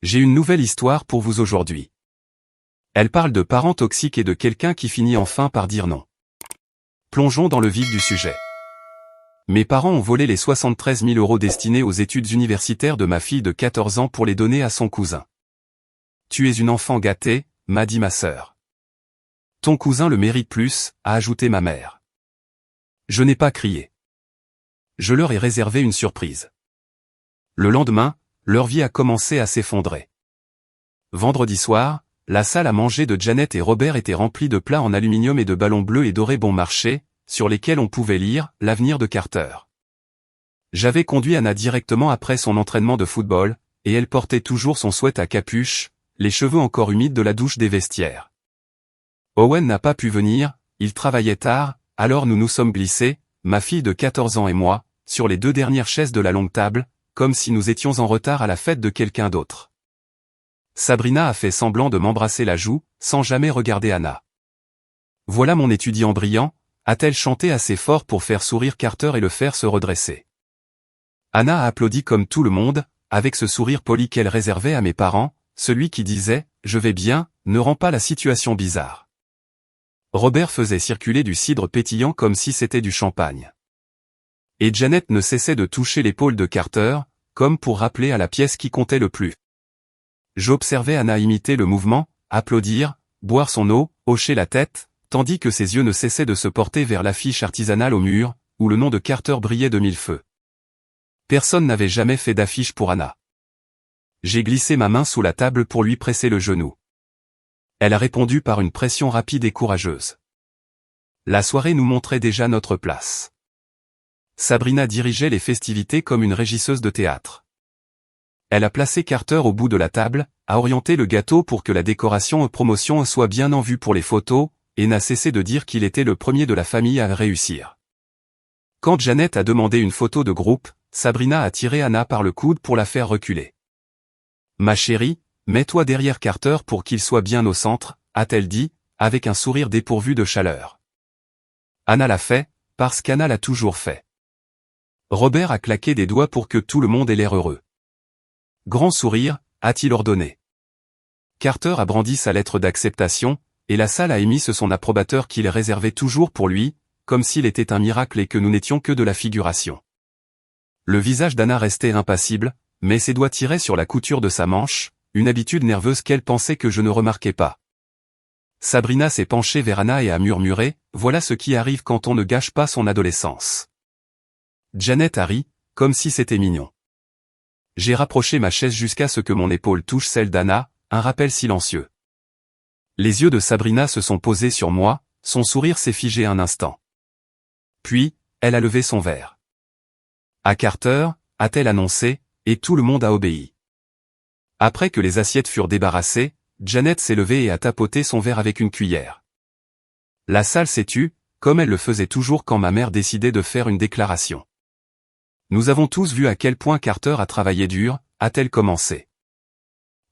J'ai une nouvelle histoire pour vous aujourd'hui. Elle parle de parents toxiques et de quelqu'un qui finit enfin par dire non. Plongeons dans le vif du sujet. Mes parents ont volé les 73 000 € destinés aux études universitaires de ma fille de 14 ans pour les donner à son cousin. « Tu es une enfant gâtée », m'a dit ma sœur. « Ton cousin le mérite plus », a ajouté ma mère. Je n'ai pas crié. Je leur ai réservé une surprise. Le lendemain, leur vie a commencé à s'effondrer. Vendredi soir, la salle à manger de Janet et Robert était remplie de plats en aluminium et de ballons bleus et dorés bon marché, sur lesquels on pouvait lire « L'avenir de Carter ». J'avais conduit Anna directement après son entraînement de football, et elle portait toujours son sweat à capuche, les cheveux encore humides de la douche des vestiaires. Owen n'a pas pu venir, il travaillait tard, alors nous nous sommes glissés, ma fille de 14 ans et moi, sur les 2 dernières chaises de la longue table, comme si nous étions en retard à la fête de quelqu'un d'autre. Sabrina a fait semblant de m'embrasser la joue, sans jamais regarder Anna. « Voilà mon étudiant brillant », a-t-elle chanté assez fort pour faire sourire Carter et le faire se redresser. Anna a applaudi comme tout le monde, avec ce sourire poli qu'elle réservait à mes parents, celui qui disait « Je vais bien », ne rend pas la situation bizarre. Robert faisait circuler du cidre pétillant comme si c'était du champagne. Et Janet ne cessait de toucher l'épaule de Carter, comme pour rappeler à la pièce qui comptait le plus. J'observais Anna imiter le mouvement, applaudir, boire son eau, hocher la tête, tandis que ses yeux ne cessaient de se porter vers l'affiche artisanale au mur, où le nom de Carter brillait de 1000 feux. Personne n'avait jamais fait d'affiche pour Anna. J'ai glissé ma main sous la table pour lui presser le genou. Elle a répondu par une pression rapide et courageuse. La soirée nous montrait déjà notre place. Sabrina dirigeait les festivités comme une régisseuse de théâtre. Elle a placé Carter au bout de la table, a orienté le gâteau pour que la décoration et promotion soit bien en vue pour les photos, et n'a cessé de dire qu'il était le premier de la famille à réussir. Quand Janet a demandé une photo de groupe, Sabrina a tiré Anna par le coude pour la faire reculer. « Ma chérie, mets-toi derrière Carter pour qu'il soit bien au centre », a-t-elle dit, avec un sourire dépourvu de chaleur. Anna l'a fait, parce qu'Anna l'a toujours fait. Robert a claqué des doigts pour que tout le monde ait l'air heureux. Grand sourire, a-t-il ordonné. Carter a brandi sa lettre d'acceptation, et la salle a émis son approbateur qu'il réservait toujours pour lui, comme s'il était un miracle et que nous n'étions que de la figuration. Le visage d'Anna restait impassible, mais ses doigts tiraient sur la couture de sa manche, une habitude nerveuse qu'elle pensait que je ne remarquais pas. Sabrina s'est penchée vers Anna et a murmuré « Voilà ce qui arrive quand on ne gâche pas son adolescence ». Janet a ri, comme si c'était mignon. J'ai rapproché ma chaise jusqu'à ce que mon épaule touche celle d'Anna, un rappel silencieux. Les yeux de Sabrina se sont posés sur moi, son sourire s'est figé un instant. Puis, elle a levé son verre. À Carter, a-t-elle annoncé, et tout le monde a obéi. Après que les assiettes furent débarrassées, Janet s'est levée et a tapoté son verre avec une cuillère. La salle s'est tue, comme elle le faisait toujours quand ma mère décidait de faire une déclaration. Nous avons tous vu à quel point Carter a travaillé dur, a-t-elle commencé.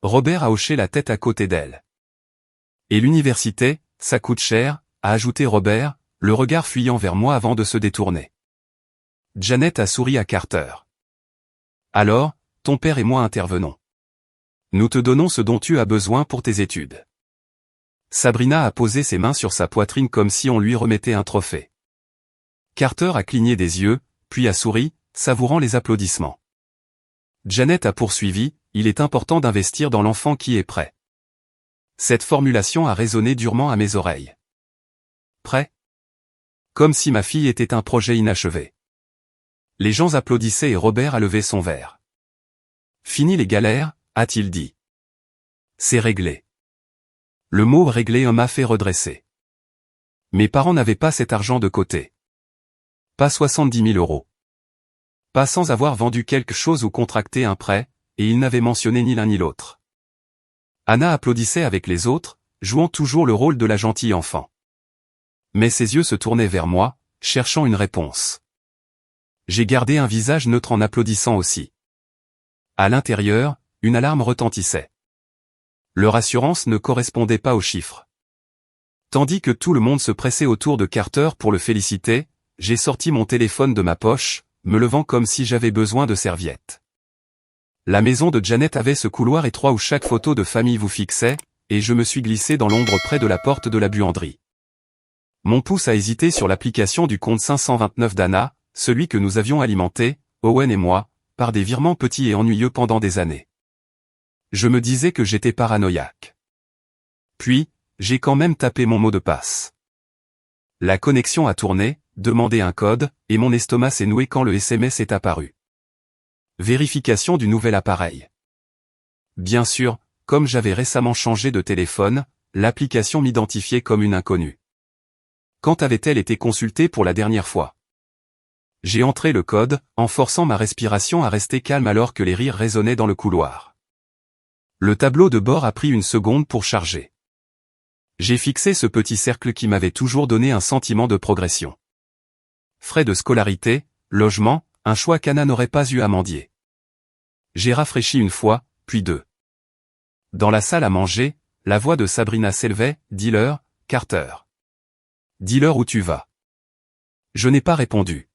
Robert a hoché la tête à côté d'elle. Et l'université, ça coûte cher, a ajouté Robert, le regard fuyant vers moi avant de se détourner. Janet a souri à Carter. Alors, ton père et moi intervenons. Nous te donnons ce dont tu as besoin pour tes études. Sabrina a posé ses mains sur sa poitrine comme si on lui remettait un trophée. Carter a cligné des yeux, puis a souri, savourant les applaudissements. Janet a poursuivi, il est important d'investir dans l'enfant qui est prêt. Cette formulation a résonné durement à mes oreilles. Prêt ? Comme si ma fille était un projet inachevé. Les gens applaudissaient et Robert a levé son verre. Fini les galères, a-t-il dit. C'est réglé. Le mot réglé m'a fait redresser. Mes parents n'avaient pas cet argent de côté. Pas 70 000 €. Pas sans avoir vendu quelque chose ou contracté un prêt, et ils n'avaient mentionné ni l'un ni l'autre. Anna applaudissait avec les autres, jouant toujours le rôle de la gentille enfant. Mais ses yeux se tournaient vers moi, cherchant une réponse. J'ai gardé un visage neutre en applaudissant aussi. À l'intérieur, une alarme retentissait. Leur assurance ne correspondait pas aux chiffres. Tandis que tout le monde se pressait autour de Carter pour le féliciter, j'ai sorti mon téléphone de ma poche, me levant comme si j'avais besoin de serviettes. La maison de Janet avait ce couloir étroit où chaque photo de famille vous fixait, et je me suis glissé dans l'ombre près de la porte de la buanderie. Mon pouce a hésité sur l'application du compte 529 d'Anna, celui que nous avions alimenté, Owen et moi, par des virements petits et ennuyeux pendant des années. Je me disais que j'étais paranoïaque. Puis, j'ai quand même tapé mon mot de passe. La connexion a tourné, demandé un code, et mon estomac s'est noué quand le SMS est apparu. Vérification du nouvel appareil. Bien sûr, comme j'avais récemment changé de téléphone, l'application m'identifiait comme une inconnue. Quand avait-elle été consultée pour la dernière fois? J'ai entré le code, en forçant ma respiration à rester calme alors que les rires résonnaient dans le couloir. Le tableau de bord a pris une seconde pour charger. J'ai fixé ce petit cercle qui m'avait toujours donné un sentiment de progression. Frais de scolarité, logement, un choix qu'Anna n'aurait pas eu à mendier. J'ai rafraîchi une fois, puis deux. Dans la salle à manger, la voix de Sabrina s'élevait, « Dis-leur, Carter. Dis-leur où tu vas. » Je n'ai pas répondu.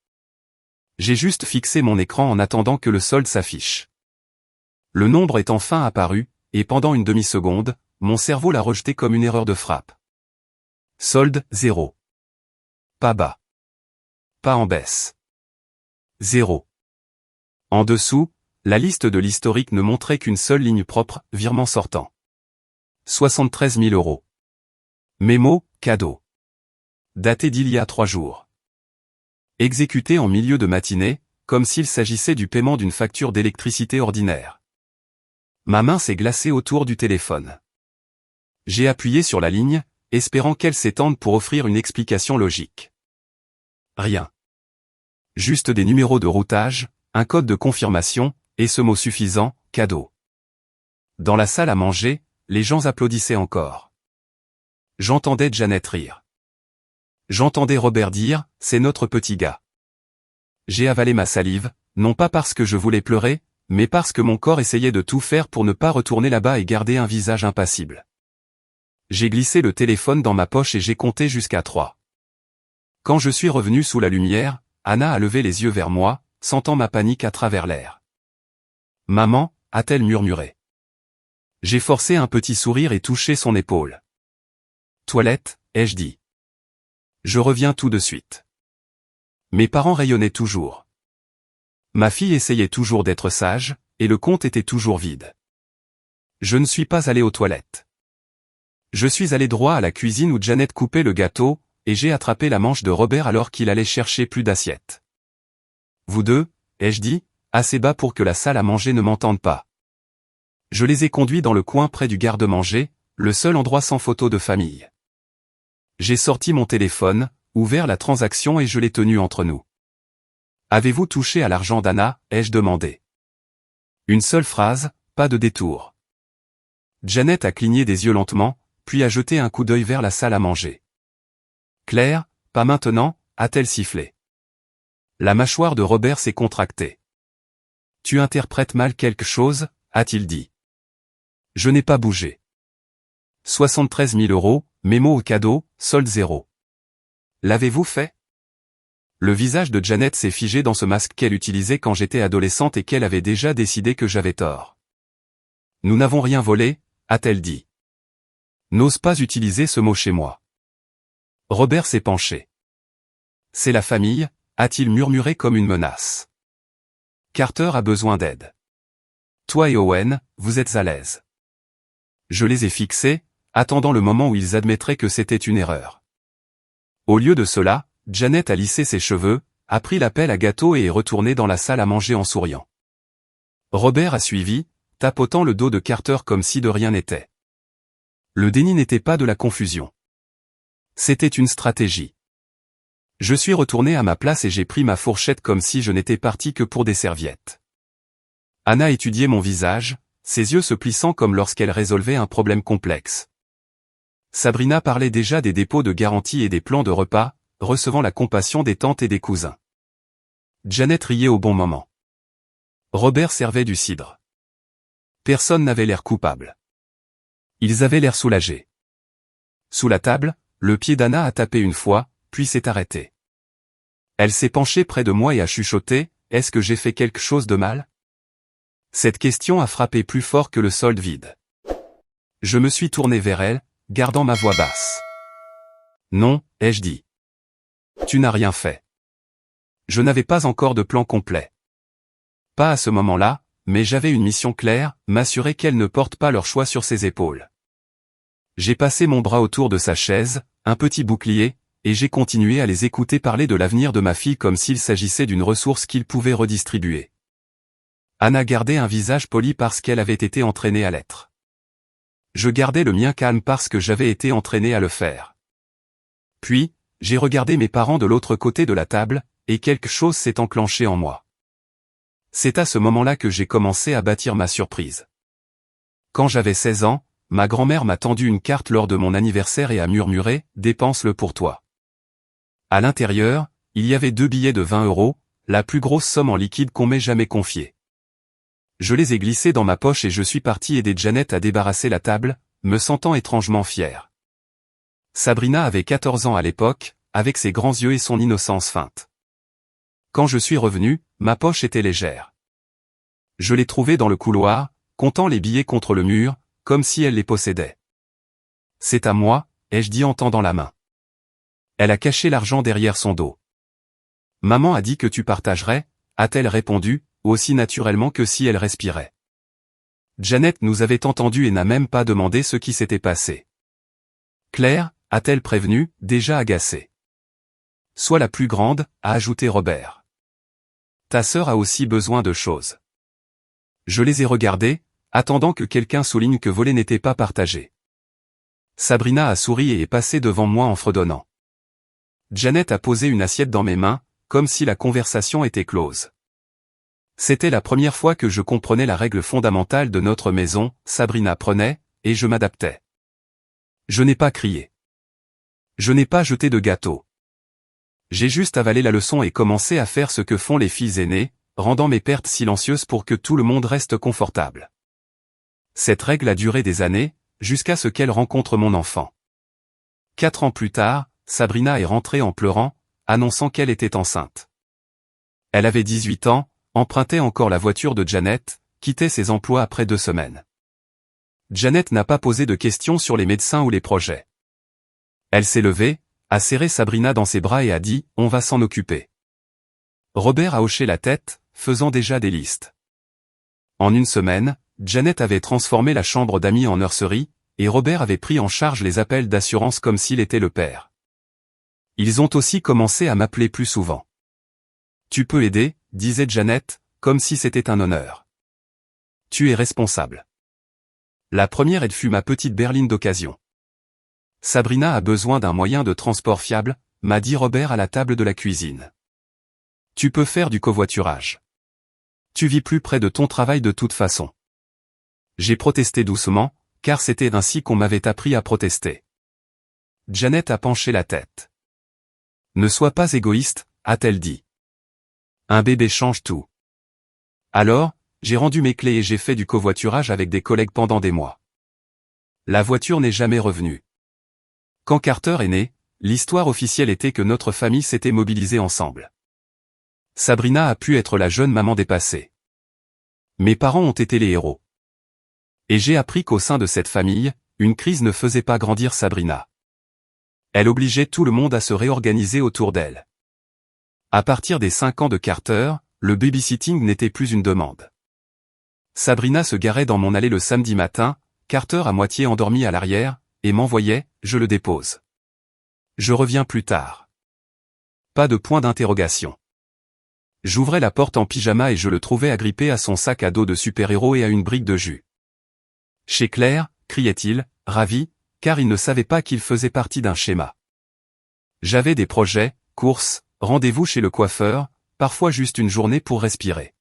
J'ai juste fixé mon écran en attendant que le solde s'affiche. Le nombre est enfin apparu, et pendant une demi-seconde, mon cerveau l'a rejeté comme une erreur de frappe. Solde, 0. Pas bas. Pas en baisse. 0. En dessous, la liste de l'historique ne montrait qu'une seule ligne propre, virement sortant. 73 000 €. Mémo, cadeau. Daté d'il y a 3 jours. Exécuté en milieu de matinée, comme s'il s'agissait du paiement d'une facture d'électricité ordinaire. Ma main s'est glacée autour du téléphone. J'ai appuyé sur la ligne, espérant qu'elle s'étende pour offrir une explication logique. Rien. Juste des numéros de routage, un code de confirmation, et ce mot suffisant, cadeau. Dans la salle à manger, les gens applaudissaient encore. J'entendais Janet rire. J'entendais Robert dire, « C'est notre petit gars. » J'ai avalé ma salive, non pas parce que je voulais pleurer, mais parce que mon corps essayait de tout faire pour ne pas retourner là-bas et garder un visage impassible. J'ai glissé le téléphone dans ma poche et j'ai compté jusqu'à 3. Quand je suis revenu sous la lumière, Anna a levé les yeux vers moi, sentant ma panique à travers l'air. « Maman » a-t-elle murmuré. J'ai forcé un petit sourire et touché son épaule. « Toilette » ai-je dit. Je reviens tout de suite. Mes parents rayonnaient toujours. Ma fille essayait toujours d'être sage, et le compte était toujours vide. Je ne suis pas allé aux toilettes. Je suis allé droit à la cuisine où Janet coupait le gâteau, et j'ai attrapé la manche de Robert alors qu'il allait chercher plus d'assiettes. « Vous deux » ai-je dit, assez bas pour que la salle à manger ne m'entende pas. Je les ai conduits dans le coin près du garde-manger, le seul endroit sans photo de famille. J'ai sorti mon téléphone, ouvert la transaction et je l'ai tenue entre nous. « Avez-vous touché à l'argent d'Anna » ai-je demandé. Une seule phrase, pas de détour. Janet a cligné des yeux lentement, puis a jeté un coup d'œil vers la salle à manger. « Claire, pas maintenant » a-t-elle sifflé. La mâchoire de Robert s'est contractée. « Tu interprètes mal quelque chose » a-t-il dit. Je n'ai pas bougé. 73 000 €, mémo au cadeau, solde 0. L'avez-vous fait? Le visage de Janet s'est figé dans ce masque qu'elle utilisait quand j'étais adolescente et qu'elle avait déjà décidé que j'avais tort. Nous n'avons rien volé, a-t-elle dit. N'ose pas utiliser ce mot chez moi. Robert s'est penché. C'est la famille, a-t-il murmuré comme une menace. Carter a besoin d'aide. Toi et Owen, vous êtes à l'aise. Je les ai fixés, attendant le moment où ils admettraient que c'était une erreur. Au lieu de cela, Janet a lissé ses cheveux, a pris la pelle à gâteau et est retournée dans la salle à manger en souriant. Robert a suivi, tapotant le dos de Carter comme si de rien n'était. Le déni n'était pas de la confusion. C'était une stratégie. Je suis retourné à ma place et j'ai pris ma fourchette comme si je n'étais parti que pour des serviettes. Anna étudiait mon visage, ses yeux se plissant comme lorsqu'elle résolvait un problème complexe. Sabrina parlait déjà des dépôts de garantie et des plans de repas, recevant la compassion des tantes et des cousins. Janet riait au bon moment. Robert servait du cidre. Personne n'avait l'air coupable. Ils avaient l'air soulagés. Sous la table, le pied d'Anna a tapé une fois, puis s'est arrêté. Elle s'est penchée près de moi et a chuchoté, « Est-ce que j'ai fait quelque chose de mal ?» Cette question a frappé plus fort que le solde vide. Je me suis tourné vers elle, gardant ma voix basse. Non, ai-je dit. Tu n'as rien fait. Je n'avais pas encore de plan complet. Pas à ce moment-là, mais j'avais une mission claire, m'assurer qu'elle ne porte pas leur choix sur ses épaules. J'ai passé mon bras autour de sa chaise, un petit bouclier, et j'ai continué à les écouter parler de l'avenir de ma fille comme s'il s'agissait d'une ressource qu'ils pouvaient redistribuer. Anna gardait un visage poli parce qu'elle avait été entraînée à l'être. Je gardais le mien calme parce que j'avais été entraîné à le faire. Puis, j'ai regardé mes parents de l'autre côté de la table, et quelque chose s'est enclenché en moi. C'est à ce moment-là que j'ai commencé à bâtir ma surprise. Quand j'avais 16 ans, ma grand-mère m'a tendu une carte lors de mon anniversaire et a murmuré « Dépense-le pour toi ». À l'intérieur, il y avait 2 billets de 20 €, la plus grosse somme en liquide qu'on m'ait jamais confiée. Je les ai glissés dans ma poche et je suis parti aider Janet à débarrasser la table, me sentant étrangement fier. Sabrina avait 14 ans à l'époque, avec ses grands yeux et son innocence feinte. Quand je suis revenu, ma poche était légère. Je l'ai trouvée dans le couloir, comptant les billets contre le mur, comme si elle les possédait. C'est à moi, ai-je dit en tendant la main. Elle a caché l'argent derrière son dos. Maman a dit que tu partagerais, a-t-elle répondu, aussi naturellement que si elle respirait. Janet nous avait entendus et n'a même pas demandé ce qui s'était passé. Claire, a-t-elle prévenu, déjà agacée. Sois la plus grande, a ajouté Robert. Ta sœur a aussi besoin de choses. Je les ai regardés, attendant que quelqu'un souligne que voler n'était pas partagé. Sabrina a souri et est passée devant moi en fredonnant. Janet a posé une assiette dans mes mains, comme si la conversation était close. C'était la première fois que je comprenais la règle fondamentale de notre maison, Sabrina prenait, et je m'adaptais. Je n'ai pas crié. Je n'ai pas jeté de gâteau. J'ai juste avalé la leçon et commencé à faire ce que font les filles aînées, rendant mes pertes silencieuses pour que tout le monde reste confortable. Cette règle a duré des années, jusqu'à ce qu'elle rencontre mon enfant. 4 ans plus tard, Sabrina est rentrée en pleurant, annonçant qu'elle était enceinte. Elle avait 18 ans, empruntait encore la voiture de Janet, quittait ses emplois après 2 semaines. Janet n'a pas posé de questions sur les médecins ou les projets. Elle s'est levée, a serré Sabrina dans ses bras et a dit « On va s'en occuper ». Robert a hoché la tête, faisant déjà des listes. En 1 semaine, Janet avait transformé la chambre d'amis en nurserie, et Robert avait pris en charge les appels d'assurance comme s'il était le père. Ils ont aussi commencé à m'appeler plus souvent. « Tu peux aider », disait Janet, comme si c'était un honneur. « Tu es responsable. » La première aide fut ma petite berline d'occasion. « Sabrina a besoin d'un moyen de transport fiable », m'a dit Robert à la table de la cuisine. « Tu peux faire du covoiturage. Tu vis plus près de ton travail de toute façon. » J'ai protesté doucement, car c'était ainsi qu'on m'avait appris à protester. Janet a penché la tête. « Ne sois pas égoïste, a-t-elle dit. Un bébé change tout. » Alors, j'ai rendu mes clés et j'ai fait du covoiturage avec des collègues pendant des mois. La voiture n'est jamais revenue. Quand Carter est né, l'histoire officielle était que notre famille s'était mobilisée ensemble. Sabrina a pu être la jeune maman dépassée. Mes parents ont été les héros. Et j'ai appris qu'au sein de cette famille, une crise ne faisait pas grandir Sabrina. Elle obligeait tout le monde à se réorganiser autour d'elle. À partir des 5 ans de Carter, le babysitting n'était plus une demande. Sabrina se garait dans mon allée le samedi matin, Carter à moitié endormi à l'arrière, et m'envoyait « Je le dépose. Je reviens plus tard. » Pas de point d'interrogation. J'ouvrais la porte en pyjama et je le trouvais agrippé à son sac à dos de super-héros et à une brique de jus. « Chez Claire » criait-il, ravi, car il ne savait pas qu'il faisait partie d'un schéma. J'avais des projets, courses, rendez-vous chez le coiffeur, parfois juste une journée pour respirer.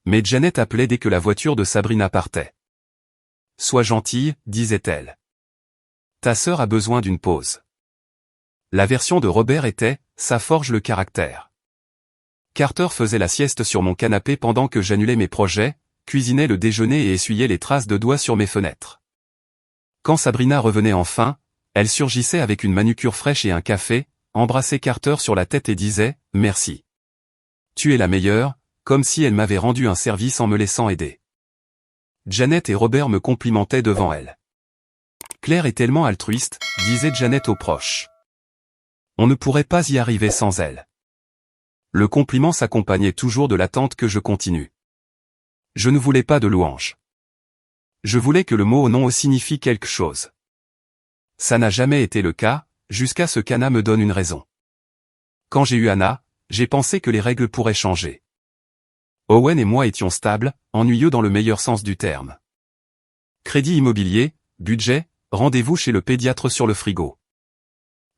Mais Janet appelait dès que la voiture de Sabrina partait. « Sois gentille » disait-elle. « Ta sœur a besoin d'une pause. » La version de Robert était « Ça forge le caractère. » Carter faisait la sieste sur mon canapé pendant que j'annulais mes projets, cuisinait le déjeuner et essuyait les traces de doigts sur mes fenêtres. Quand Sabrina revenait enfin, elle surgissait avec une manucure fraîche et un café, embrassait Carter sur la tête et disait « Merci. Tu es la meilleure », comme si elle m'avait rendu un service en me laissant aider. Janet et Robert me complimentaient devant elle. Claire est tellement altruiste, disait Janet aux proches. On ne pourrait pas y arriver sans elle. Le compliment s'accompagnait toujours de l'attente que je continue. Je ne voulais pas de louanges. Je voulais que le mot non signifie quelque chose. Ça n'a jamais été le cas, jusqu'à ce qu'Anna me donne une raison. Quand j'ai eu Anna, j'ai pensé que les règles pourraient changer. Owen et moi étions stables, ennuyeux dans le meilleur sens du terme. Crédit immobilier, budget, rendez-vous chez le pédiatre sur le frigo.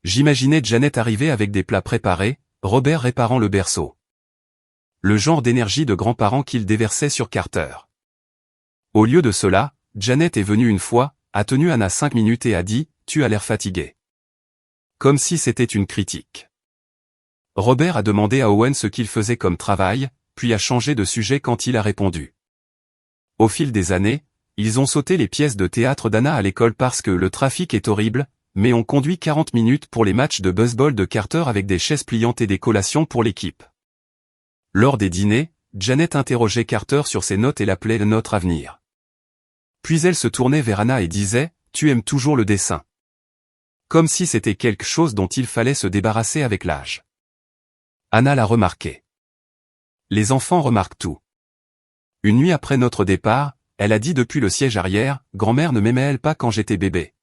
J'imaginais Janet arriver avec des plats préparés, Robert réparant le berceau. Le genre d'énergie de grands-parents qu'il déversait sur Carter. Au lieu de cela, Janet est venue une fois, a tenu Anna 5 minutes et a dit « Tu as l'air fatigué ». Comme si c'était une critique. Robert a demandé à Owen ce qu'il faisait comme travail, puis a changé de sujet quand il a répondu. Au fil des années, ils ont sauté les pièces de théâtre d'Anna à l'école parce que le trafic est horrible, mais on conduit 40 minutes pour les matchs de baseball de Carter avec des chaises pliantes et des collations pour l'équipe. Lors des dîners, Janet interrogeait Carter sur ses notes et l'appelait notre avenir. Puis elle se tournait vers Anna et disait « Tu aimes toujours le dessin ». Comme si c'était quelque chose dont il fallait se débarrasser avec l'âge. Anna l'a remarqué. Les enfants remarquent tout. Une nuit après notre départ, elle a dit depuis le siège arrière « Grand-mère ne m'aimait-elle pas quand j'étais bébé ?»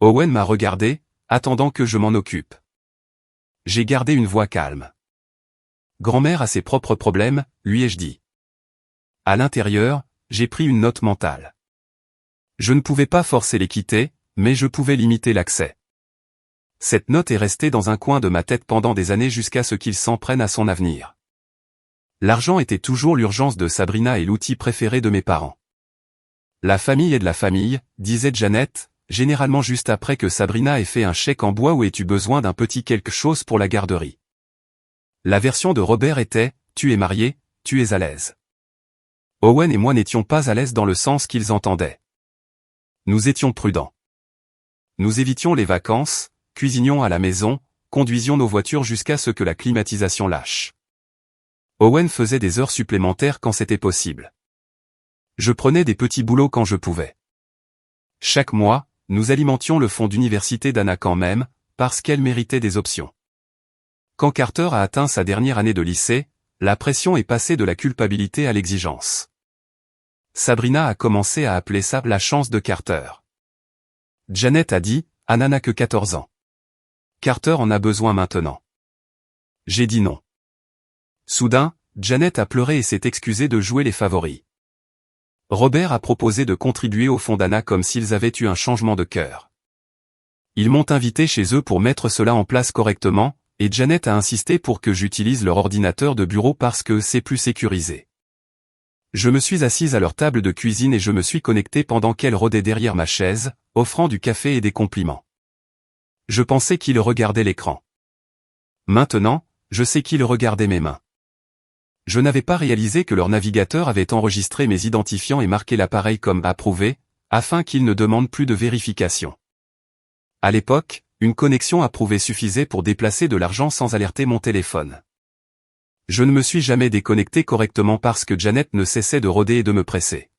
Owen m'a regardé, attendant que je m'en occupe. J'ai gardé une voix calme. Grand-mère a ses propres problèmes, lui ai-je dit. À l'intérieur, j'ai pris une note mentale. Je ne pouvais pas forcer les quitter, mais je pouvais limiter l'accès. Cette note est restée dans un coin de ma tête pendant des années jusqu'à ce qu'il s'en prenne à son avenir. L'argent était toujours l'urgence de Sabrina et l'outil préféré de mes parents. La famille est de la famille, disait Janet, généralement juste après que Sabrina ait fait un chèque en bois ou aies-tu besoin d'un petit quelque chose pour la garderie. La version de Robert était « Tu es marié, tu es à l'aise ». Owen et moi n'étions pas à l'aise dans le sens qu'ils entendaient. Nous étions prudents. Nous évitions les vacances, cuisinions à la maison, conduisions nos voitures jusqu'à ce que la climatisation lâche. Owen faisait des heures supplémentaires quand c'était possible. Je prenais des petits boulots quand je pouvais. Chaque mois, nous alimentions le fonds d'université d'Anna quand même, parce qu'elle méritait des options. Quand Carter a atteint sa dernière année de lycée, la pression est passée de la culpabilité à l'exigence. Sabrina a commencé à appeler ça la chance de Carter. Janet a dit, Anna n'a que 14 ans. Carter en a besoin maintenant. J'ai dit non. Soudain, Janet a pleuré et s'est excusée de jouer les favoris. Robert a proposé de contribuer au fonds d'Anna comme s'ils avaient eu un changement de cœur. Ils m'ont invité chez eux pour mettre cela en place correctement, et Janet a insisté pour que j'utilise leur ordinateur de bureau parce que c'est plus sécurisé. Je me suis assise à leur table de cuisine et je me suis connecté pendant qu'elle rôdait derrière ma chaise, offrant du café et des compliments. Je pensais qu'ils regardaient l'écran. Maintenant, je sais qu'ils regardaient mes mains. Je n'avais pas réalisé que leur navigateur avait enregistré mes identifiants et marqué l'appareil comme approuvé, afin qu'ils ne demandent plus de vérification. À l'époque, une connexion approuvée suffisait pour déplacer de l'argent sans alerter mon téléphone. Je ne me suis jamais déconnecté correctement parce que Janet ne cessait de rôder et de me presser.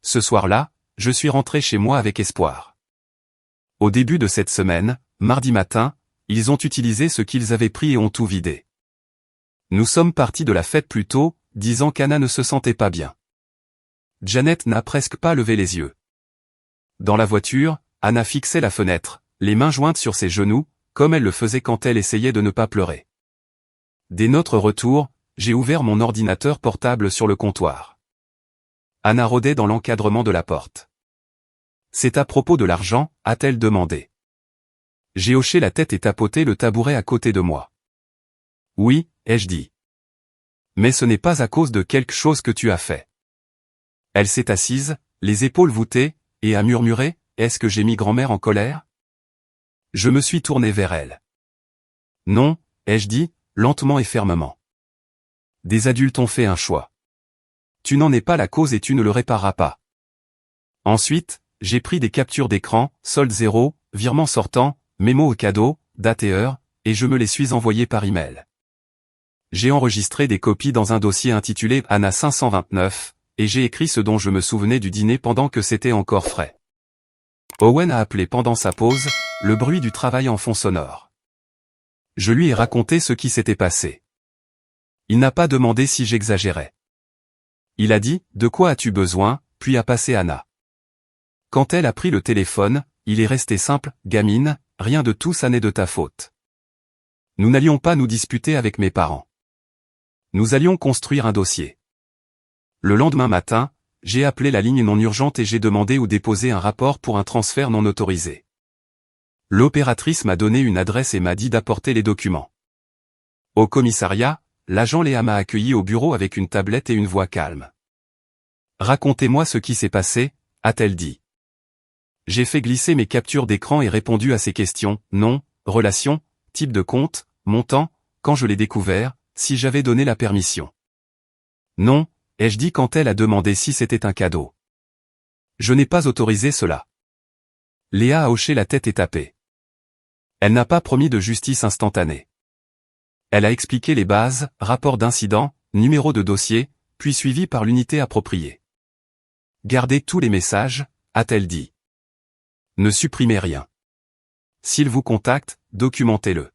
Ce soir-là, je suis rentré chez moi avec espoir. Au début de cette semaine, mardi matin, ils ont utilisé ce qu'ils avaient pris et ont tout vidé. Nous sommes partis de la fête plus tôt, disant qu'Anna ne se sentait pas bien. Janet n'a presque pas levé les yeux. Dans la voiture, Anna fixait la fenêtre, les mains jointes sur ses genoux, comme elle le faisait quand elle essayait de ne pas pleurer. Dès notre retour, j'ai ouvert mon ordinateur portable sur le comptoir. Anna rôdait dans l'encadrement de la porte. C'est à propos de l'argent, a-t-elle demandé. J'ai hoché la tête et tapoté le tabouret à côté de moi. Oui, ai-je dit. Mais ce n'est pas à cause de quelque chose que tu as fait. Elle s'est assise, les épaules voûtées, et a murmuré, est-ce que j'ai mis grand-mère en colère? Je me suis tourné vers elle. Non, ai-je dit, lentement et fermement. Des adultes ont fait un choix. Tu n'en es pas la cause et tu ne le répareras pas. Ensuite, j'ai pris des captures d'écran, solde 0, virement sortant, mémo au cadeau, date et heure, et je me les suis envoyés par email. J'ai enregistré des copies dans un dossier intitulé Anna 529, et j'ai écrit ce dont je me souvenais du dîner pendant que c'était encore frais. Owen a appelé pendant sa pause, le bruit du travail en fond sonore. Je lui ai raconté ce qui s'était passé. Il n'a pas demandé si j'exagérais. Il a dit, de quoi as-tu besoin, puis a passé Anna. Quand elle a pris le téléphone, il est resté simple, gamine, rien de tout ça n'est de ta faute. Nous n'allions pas nous disputer avec mes parents. Nous allions construire un dossier. Le lendemain matin, j'ai appelé la ligne non urgente et j'ai demandé où déposer un rapport pour un transfert non autorisé. L'opératrice m'a donné une adresse et m'a dit d'apporter les documents. Au commissariat, l'agent Léa m'a accueilli au bureau avec une tablette et une voix calme. Racontez-moi ce qui s'est passé, a-t-elle dit. J'ai fait glisser mes captures d'écran et répondu à ses questions, nom, relation, type de compte, montant, quand je l'ai découvert, si j'avais donné la permission. Non, ai-je dit quand elle a demandé si c'était un cadeau. Je n'ai pas autorisé cela. Léa a hoché la tête et tapé. Elle n'a pas promis de justice instantanée. Elle a expliqué les bases, rapport d'incident, numéro de dossier, puis suivi par l'unité appropriée. Gardez tous les messages, a-t-elle dit. Ne supprimez rien. S'il vous contacte, documentez-le.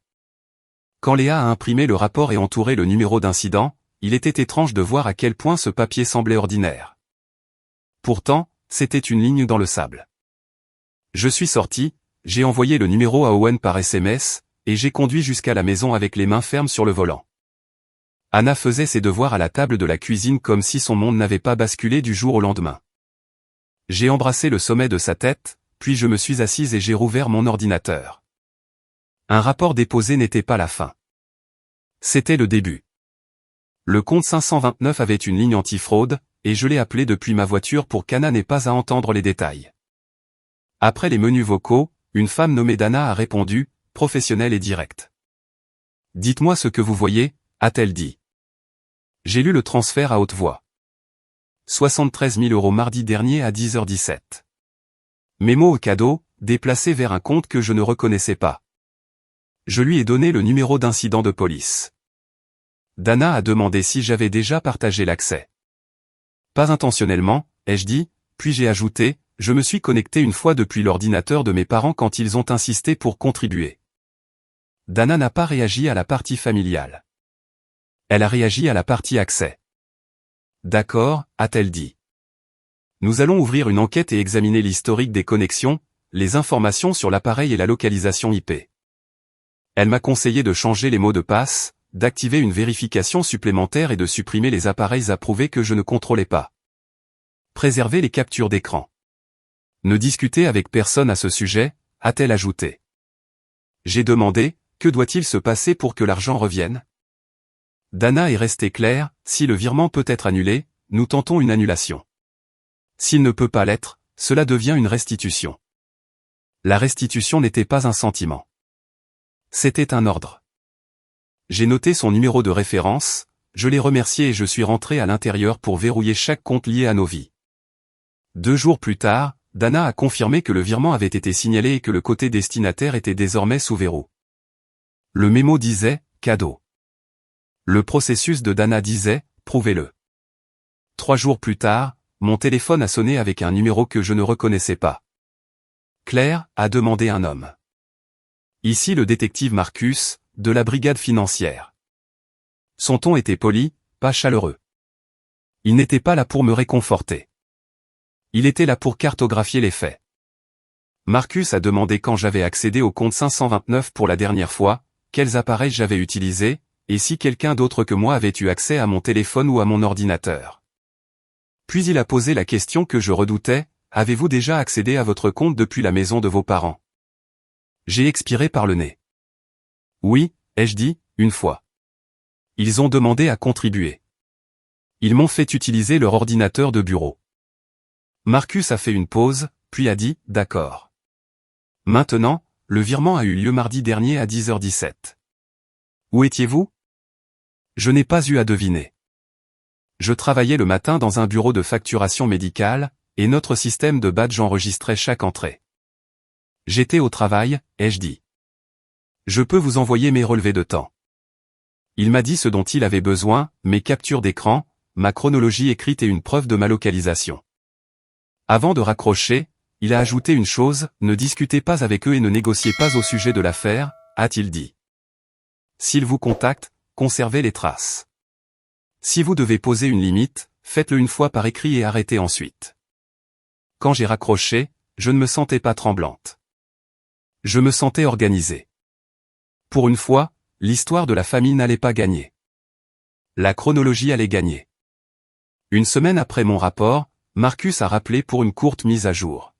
Quand Léa a imprimé le rapport et entouré le numéro d'incident, il était étrange de voir à quel point ce papier semblait ordinaire. Pourtant, c'était une ligne dans le sable. Je suis sorti, j'ai envoyé le numéro à Owen par SMS, et j'ai conduit jusqu'à la maison avec les mains fermes sur le volant. Anna faisait ses devoirs à la table de la cuisine comme si son monde n'avait pas basculé du jour au lendemain. J'ai embrassé le sommet de sa tête, puis je me suis assise et j'ai rouvert mon ordinateur. Un rapport déposé n'était pas la fin. C'était le début. Le compte 529 avait une ligne anti-fraude, et je l'ai appelé depuis ma voiture pour qu'Anna n'ait pas à entendre les détails. Après les menus vocaux, une femme nommée Dana a répondu, professionnelle et directe. Dites-moi ce que vous voyez, a-t-elle dit. J'ai lu le transfert à haute voix. 73 000 € mardi dernier à 10h17. Mémo au cadeau, déplacé vers un compte que je ne reconnaissais pas. Je lui ai donné le numéro d'incident de police. Dana a demandé si j'avais déjà partagé l'accès. Pas intentionnellement, ai-je dit, puis j'ai ajouté, je me suis connecté une fois depuis l'ordinateur de mes parents quand ils ont insisté pour contribuer. Dana n'a pas réagi à la partie familiale. Elle a réagi à la partie accès. D'accord, a-t-elle dit. Nous allons ouvrir une enquête et examiner l'historique des connexions, les informations sur l'appareil et la localisation IP. Elle m'a conseillé de changer les mots de passe, d'activer une vérification supplémentaire et de supprimer les appareils approuvés que je ne contrôlais pas. Préserver les captures d'écran. Ne discuter avec personne à ce sujet, a-t-elle ajouté. J'ai demandé, que doit-il se passer pour que l'argent revienne? Dana est restée claire, si le virement peut être annulé, nous tentons une annulation. S'il ne peut pas l'être, cela devient une restitution. La restitution n'était pas un sentiment. C'était un ordre. J'ai noté son numéro de référence, je l'ai remercié et je suis rentré à l'intérieur pour verrouiller chaque compte lié à nos vies. 2 jours plus tard, Dana a confirmé que le virement avait été signalé et que le côté destinataire était désormais sous verrou. Le mémo disait « cadeau ». Le processus de Dana disait « prouvez-le ». 3 jours plus tard, mon téléphone a sonné avec un numéro que je ne reconnaissais pas. Claire, a demandé un homme. Ici le détective Marcus, de la brigade financière. Son ton était poli, pas chaleureux. Il n'était pas là pour me réconforter. Il était là pour cartographier les faits. Marcus a demandé quand j'avais accédé au compte 529 pour la dernière fois, quels appareils j'avais utilisés, et si quelqu'un d'autre que moi avait eu accès à mon téléphone ou à mon ordinateur. Puis il a posé la question que je redoutais, avez-vous déjà accédé à votre compte depuis la maison de vos parents? J'ai expiré par le nez. Oui, ai-je dit, une fois. Ils ont demandé à contribuer. Ils m'ont fait utiliser leur ordinateur de bureau. Marcus a fait une pause, puis a dit, d'accord. Maintenant, le virement a eu lieu mardi dernier à 10h17. Où étiez-vous? Je n'ai pas eu à deviner. Je travaillais le matin dans un bureau de facturation médicale, et notre système de badge enregistrait chaque entrée. J'étais au travail, ai-je dit. Je peux vous envoyer mes relevés de temps. Il m'a dit ce dont il avait besoin, mes captures d'écran, ma chronologie écrite et une preuve de ma localisation. Avant de raccrocher, il a ajouté une chose, ne discutez pas avec eux et ne négociez pas au sujet de l'affaire, a-t-il dit. S'ils vous contactent, conservez les traces. Si vous devez poser une limite, faites-le une fois par écrit et arrêtez ensuite. Quand j'ai raccroché, je ne me sentais pas tremblante. Je me sentais organisée. Pour une fois, l'histoire de la famille n'allait pas gagner. La chronologie allait gagner. Une semaine après mon rapport, Marcus a rappelé pour une courte mise à jour.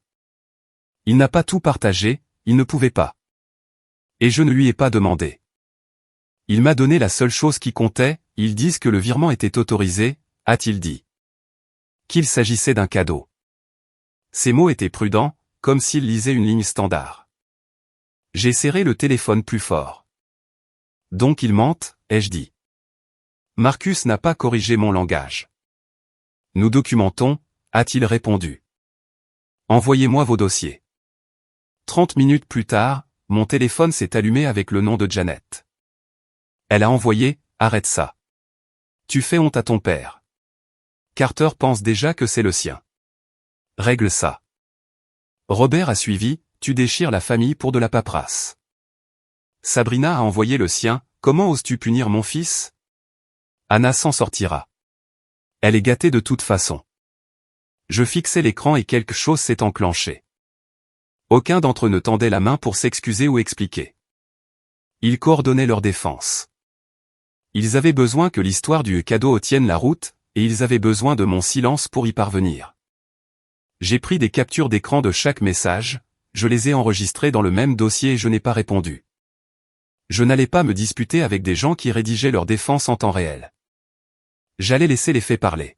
Il n'a pas tout partagé, il ne pouvait pas. Et je ne lui ai pas demandé. Il m'a donné la seule chose qui comptait, ils disent que le virement était autorisé, a-t-il dit. Qu'il s'agissait d'un cadeau. Ces mots étaient prudents, comme s'il lisait une ligne standard. J'ai serré le téléphone plus fort. Donc ils mentent, ai-je dit. Marcus n'a pas corrigé mon langage. Nous documentons, a-t-il répondu. Envoyez-moi vos dossiers. 30 minutes plus tard, mon téléphone s'est allumé avec le nom de Janet. Elle a envoyé, arrête ça. Tu fais honte à ton père. Carter pense déjà que c'est le sien. Règle ça. Robert a suivi, tu déchires la famille pour de la paperasse. Sabrina a envoyé le sien, comment oses-tu punir mon fils? Anna s'en sortira. Elle est gâtée de toute façon. Je fixais l'écran et quelque chose s'est enclenché. Aucun d'entre eux ne tendait la main pour s'excuser ou expliquer. Ils coordonnaient leur défense. Ils avaient besoin que l'histoire du cadeau tienne la route, et ils avaient besoin de mon silence pour y parvenir. J'ai pris des captures d'écran de chaque message, je les ai enregistrés dans le même dossier et je n'ai pas répondu. Je n'allais pas me disputer avec des gens qui rédigeaient leur défense en temps réel. J'allais laisser les faits parler.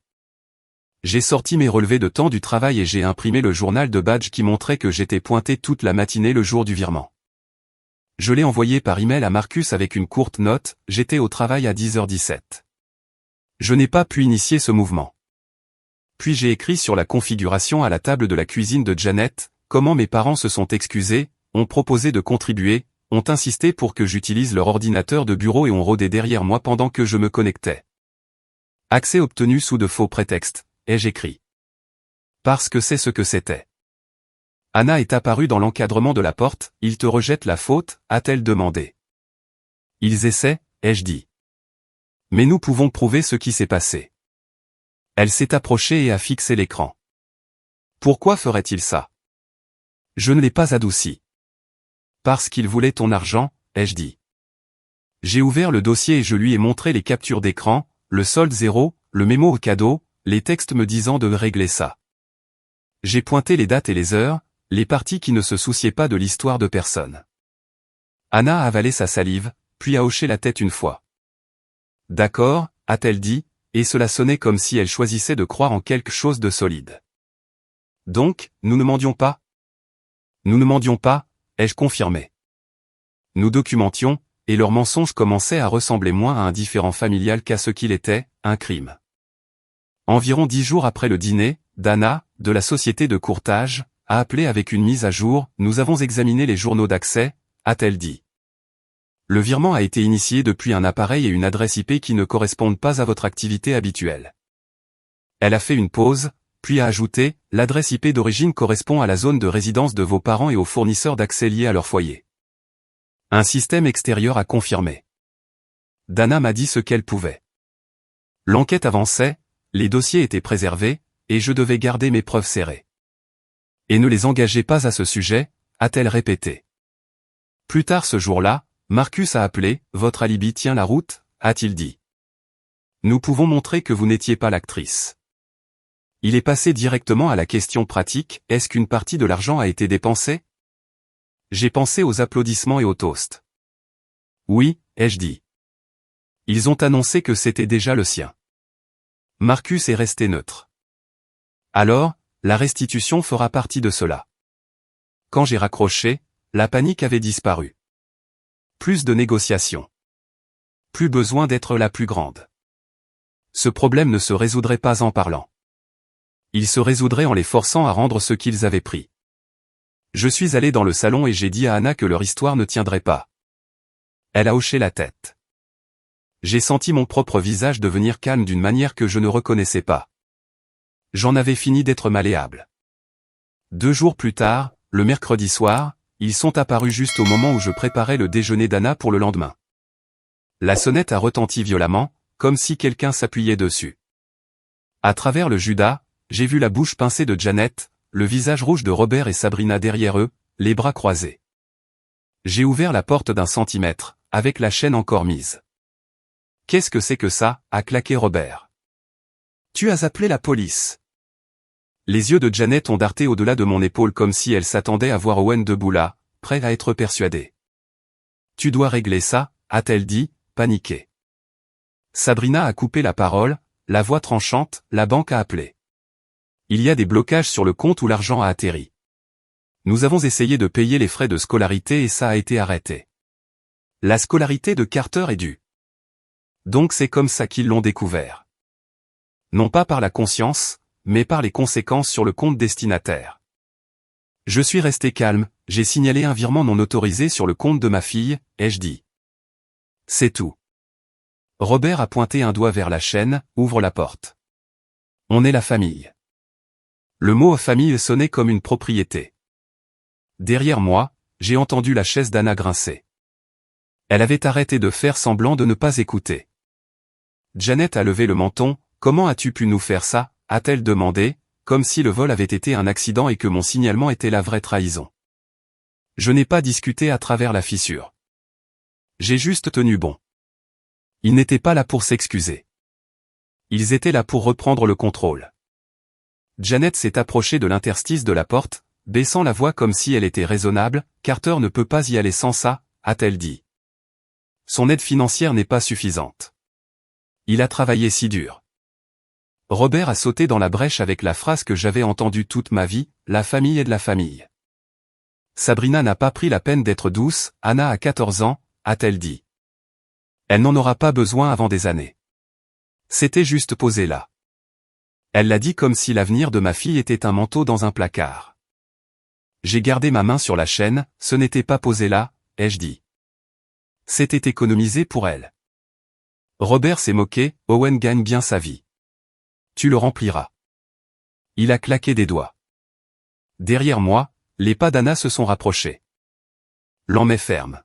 J'ai sorti mes relevés de temps du travail et j'ai imprimé le journal de badge qui montrait que j'étais pointé toute la matinée le jour du virement. Je l'ai envoyé par email à Marcus avec une courte note, j'étais au travail à 10h17. Je n'ai pas pu initier ce mouvement. Puis j'ai écrit sur la configuration à la table de la cuisine de Janet, comment mes parents se sont excusés, ont proposé de contribuer, ont insisté pour que j'utilise leur ordinateur de bureau et ont rôdé derrière moi pendant que je me connectais. Accès obtenu sous de faux prétextes, ai-je écrit. Parce que c'est ce que c'était. Anna est apparue dans l'encadrement de la porte, ils te rejettent la faute, a-t-elle demandé. Ils essaient, ai-je dit. Mais nous pouvons prouver ce qui s'est passé. Elle s'est approchée et a fixé l'écran. Pourquoi ferait-il ça? Je ne l'ai pas adouci. Parce qu'il voulait ton argent, ai-je dit. J'ai ouvert le dossier et je lui ai montré les captures d'écran, le solde zéro, le mémo au cadeau, les textes me disant de régler ça. J'ai pointé les dates et les heures, les parties qui ne se souciaient pas de l'histoire de personne. Anna a avalé sa salive, puis a hoché la tête une fois. D'accord, a-t-elle dit, et cela sonnait comme si elle choisissait de croire en quelque chose de solide. Donc, nous ne mendions pas? Nous ne mendions pas, ai-je confirmé. Nous documentions, et leur mensonge commençait à ressembler moins à un différend familial qu'à ce qu'il était, un crime. Environ 10 jours après le dîner, Dana, de la société de courtage, a appelé avec une mise à jour, nous avons examiné les journaux d'accès, a-t-elle dit. Le virement a été initié depuis un appareil et une adresse IP qui ne correspondent pas à votre activité habituelle. Elle a fait une pause, puis a ajouté, l'adresse IP d'origine correspond à la zone de résidence de vos parents et aux fournisseurs d'accès liés à leur foyer. Un système extérieur a confirmé. Dana m'a dit ce qu'elle pouvait. L'enquête avançait, les dossiers étaient préservés, et je devais garder mes preuves serrées. Et ne les engagez pas à ce sujet, a-t-elle répété. Plus tard ce jour-là, Marcus a appelé, votre alibi tient la route, a-t-il dit. Nous pouvons montrer que vous n'étiez pas l'actrice. Il est passé directement à la question pratique, est-ce qu'une partie de l'argent a été dépensée? J'ai pensé aux applaudissements et aux toasts. Oui, ai-je dit. Ils ont annoncé que c'était déjà le sien. Marcus est resté neutre. Alors, la restitution fera partie de cela. Quand j'ai raccroché, la panique avait disparu. Plus de négociations. Plus besoin d'être la plus grande. Ce problème ne se résoudrait pas en parlant. Il se résoudrait en les forçant à rendre ce qu'ils avaient pris. Je suis allé dans le salon et j'ai dit à Anna que leur histoire ne tiendrait pas. Elle a hoché la tête. J'ai senti mon propre visage devenir calme d'une manière que je ne reconnaissais pas. J'en avais fini d'être malléable. 2 jours plus tard, le mercredi soir, ils sont apparus juste au moment où je préparais le déjeuner d'Anna pour le lendemain. La sonnette a retenti violemment, comme si quelqu'un s'appuyait dessus. À travers le Judas, j'ai vu la bouche pincée de Janet, le visage rouge de Robert et Sabrina derrière eux, les bras croisés. J'ai ouvert la porte d'1 centimètre, avec la chaîne encore mise. « Qu'est-ce que c'est que ça ?» a claqué Robert. « Tu as appelé la police ?» Les yeux de Janet ont darté au-delà de mon épaule comme si elle s'attendait à voir Owen debout là, prêt à être persuadé. « Tu dois régler ça » a-t-elle dit, paniquée. Sabrina a coupé la parole, la voix tranchante, la banque a appelé. Il y a des blocages sur le compte où l'argent a atterri. Nous avons essayé de payer les frais de scolarité et ça a été arrêté. La scolarité de Carter est due. Donc c'est comme ça qu'ils l'ont découvert. Non pas par la conscience, mais par les conséquences sur le compte destinataire. Je suis resté calme, j'ai signalé un virement non autorisé sur le compte de ma fille, ai-je dit. C'est tout. Robert a pointé un doigt vers la chaîne, ouvre la porte. On est la famille. Le mot famille sonnait comme une propriété. Derrière moi, j'ai entendu la chaise d'Anna grincer. Elle avait arrêté de faire semblant de ne pas écouter. Janet a levé le menton. « Comment as-tu pu nous faire ça ?» a-t-elle demandé, comme si le vol avait été un accident et que mon signalement était la vraie trahison. Je n'ai pas discuté à travers la fissure. J'ai juste tenu bon. Ils n'étaient pas là pour s'excuser. Ils étaient là pour reprendre le contrôle. Janet s'est approchée de l'interstice de la porte, baissant la voix comme si elle était raisonnable. « Carter ne peut pas y aller sans ça » a-t-elle dit. Son aide financière n'est pas suffisante. Il a travaillé si dur. Robert a sauté dans la brèche avec la phrase que j'avais entendue toute ma vie, la famille est de la famille. Sabrina n'a pas pris la peine d'être douce, Anna a 14 ans, a-t-elle dit. Elle n'en aura pas besoin avant des années. C'était juste posé là. Elle l'a dit comme si l'avenir de ma fille était un manteau dans un placard. J'ai gardé ma main sur la chaîne, ce n'était pas posé là, ai-je dit. C'était économisé pour elle. Robert s'est moqué, Owen gagne bien sa vie. Tu le rempliras. Il a claqué des doigts. Derrière moi, les pas d'Anna se sont rapprochés. L'en ferme.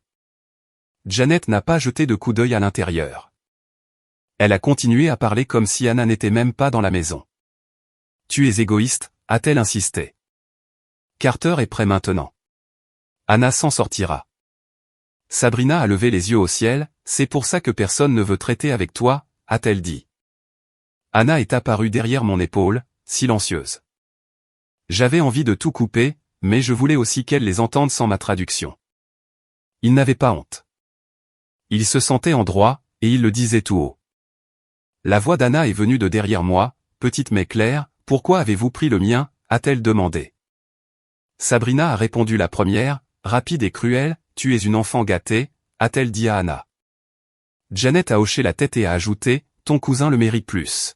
Janet n'a pas jeté de coup d'œil à l'intérieur. Elle a continué à parler comme si Anna n'était même pas dans la maison. Tu es égoïste, a-t-elle insisté. Carter est prêt maintenant. Anna s'en sortira. Sabrina a levé les yeux au ciel, c'est pour ça que personne ne veut traiter avec toi, a-t-elle dit. Anna est apparue derrière mon épaule, silencieuse. J'avais envie de tout couper, mais je voulais aussi qu'elle les entende sans ma traduction. Il n'avait pas honte. Il se sentait en droit, et il le disait tout haut. La voix d'Anna est venue de derrière moi, petite mais claire, pourquoi avez-vous pris le mien, a-t-elle demandé. Sabrina a répondu la première, rapide et cruelle, tu es une enfant gâtée, a-t-elle dit à Anna. Janet a hoché la tête et a ajouté, ton cousin le mérite plus.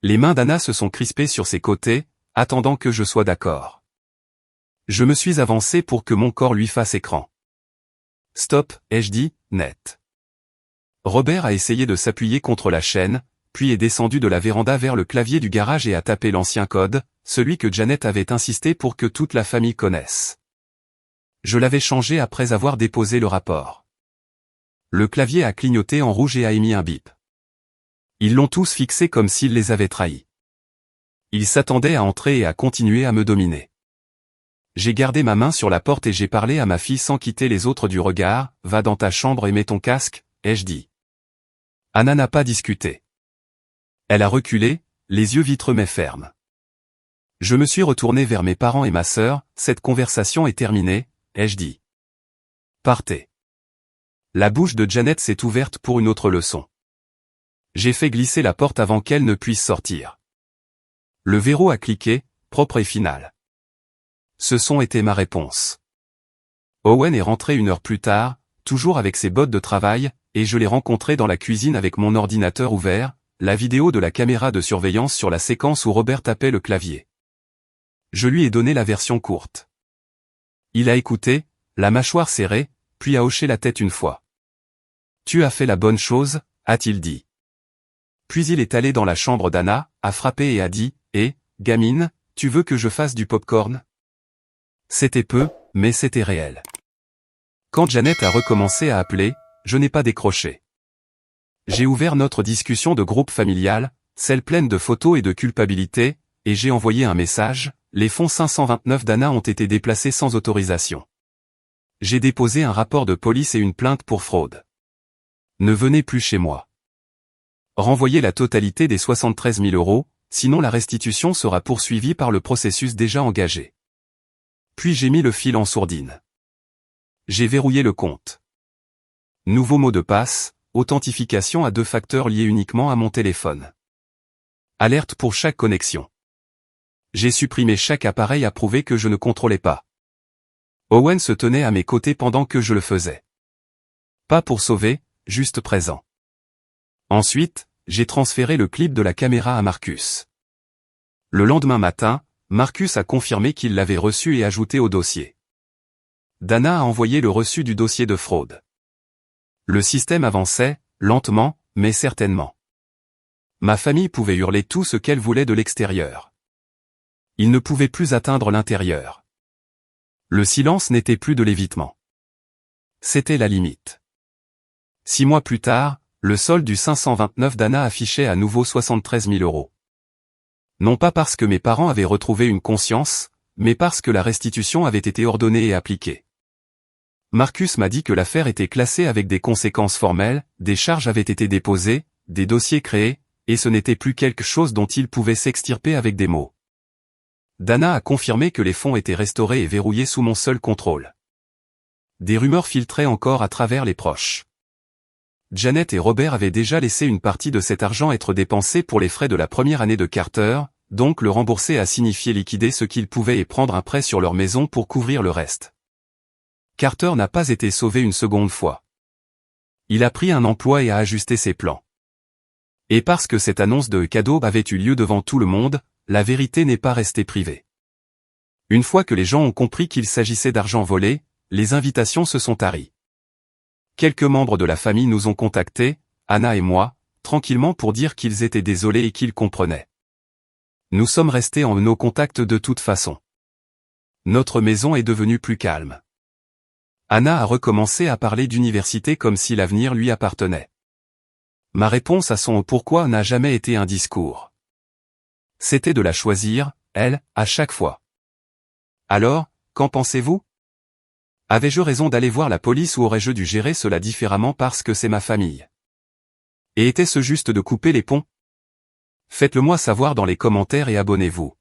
Les mains d'Anna se sont crispées sur ses côtés, attendant que je sois d'accord. Je me suis avancé pour que mon corps lui fasse écran. Stop, ai-je dit, net. Robert a essayé de s'appuyer contre la chaîne, puis est descendu de la véranda vers le clavier du garage et a tapé l'ancien code, celui que Janet avait insisté pour que toute la famille connaisse. Je l'avais changé après avoir déposé le rapport. Le clavier a clignoté en rouge et a émis un bip. Ils l'ont tous fixé comme s'ils les avaient trahis. Ils s'attendaient à entrer et à continuer à me dominer. J'ai gardé ma main sur la porte et j'ai parlé à ma fille sans quitter les autres du regard, va dans ta chambre et mets ton casque, ai-je dit. Anna n'a pas discuté. Elle a reculé, les yeux vitreux mais fermes. Je me suis retourné vers mes parents et ma sœur, cette conversation est terminée, ai-je dit. Partez. La bouche de Janet s'est ouverte pour une autre leçon. J'ai fait glisser la porte avant qu'elle ne puisse sortir. Le verrou a cliqué, propre et final. Ce son était ma réponse. Owen est rentré 1 heure plus tard, toujours avec ses bottes de travail, et je l'ai rencontré dans la cuisine avec mon ordinateur ouvert, la vidéo de la caméra de surveillance sur la séquence où Robert tapait le clavier. Je lui ai donné la version courte. Il a écouté, la mâchoire serrée, puis a hoché la tête une fois. Tu as fait la bonne chose, a-t-il dit. Puis il est allé dans la chambre d'Anna, a frappé et a dit, « Eh, gamine, tu veux que je fasse du pop-corn ?» C'était peu, mais c'était réel. Quand Janet a recommencé à appeler, je n'ai pas décroché. J'ai ouvert notre discussion de groupe familial, celle pleine de photos et de culpabilité, et j'ai envoyé un message, les fonds 529 d'Anna ont été déplacés sans autorisation. J'ai déposé un rapport de police et une plainte pour fraude. Ne venez plus chez moi. Renvoyez la totalité des 73 000 €, sinon la restitution sera poursuivie par le processus déjà engagé. Puis j'ai mis le fil en sourdine. J'ai verrouillé le compte. Nouveau mot de passe, authentification à 2 facteurs liés uniquement à mon téléphone. Alerte pour chaque connexion. J'ai supprimé chaque appareil à prouver que je ne contrôlais pas. Owen se tenait à mes côtés pendant que je le faisais. Pas pour sauver, juste présent. Ensuite, j'ai transféré le clip de la caméra à Marcus. Le lendemain matin, Marcus a confirmé qu'il l'avait reçu et ajouté au dossier. Dana a envoyé le reçu du dossier de fraude. Le système avançait, lentement, mais certainement. Ma famille pouvait hurler tout ce qu'elle voulait de l'extérieur. Il ne pouvait plus atteindre l'intérieur. Le silence n'était plus de l'évitement. C'était la limite. 6 mois plus tard, le solde du 529 d'Anna affichait à nouveau 73 000 €. Non pas parce que mes parents avaient retrouvé une conscience, mais parce que la restitution avait été ordonnée et appliquée. Marcus m'a dit que l'affaire était classée avec des conséquences formelles, des charges avaient été déposées, des dossiers créés, et ce n'était plus quelque chose dont il pouvait s'extirper avec des mots. Dana a confirmé que les fonds étaient restaurés et verrouillés sous mon seul contrôle. Des rumeurs filtraient encore à travers les proches. Janet et Robert avaient déjà laissé une partie de cet argent être dépensé pour les frais de la première année de Carter, donc le rembourser a signifié liquider ce qu'ils pouvaient et prendre un prêt sur leur maison pour couvrir le reste. Carter n'a pas été sauvé une seconde fois. Il a pris un emploi et a ajusté ses plans. Et parce que cette annonce de cadeau avait eu lieu devant tout le monde, la vérité n'est pas restée privée. Une fois que les gens ont compris qu'il s'agissait d'argent volé, les invitations se sont taries. Quelques membres de la famille nous ont contactés, Anna et moi, tranquillement pour dire qu'ils étaient désolés et qu'ils comprenaient. Nous sommes restés en nos contacts de toute façon. Notre maison est devenue plus calme. Anna a recommencé à parler d'université comme si l'avenir lui appartenait. Ma réponse à son pourquoi n'a jamais été un discours. C'était de la choisir, elle, à chaque fois. Alors, qu'en pensez-vous ? Avais-je raison d'aller voir la police ou aurais-je dû gérer cela différemment parce que c'est ma famille ? Et était-ce juste de couper les ponts ? Faites-le moi savoir dans les commentaires et abonnez-vous.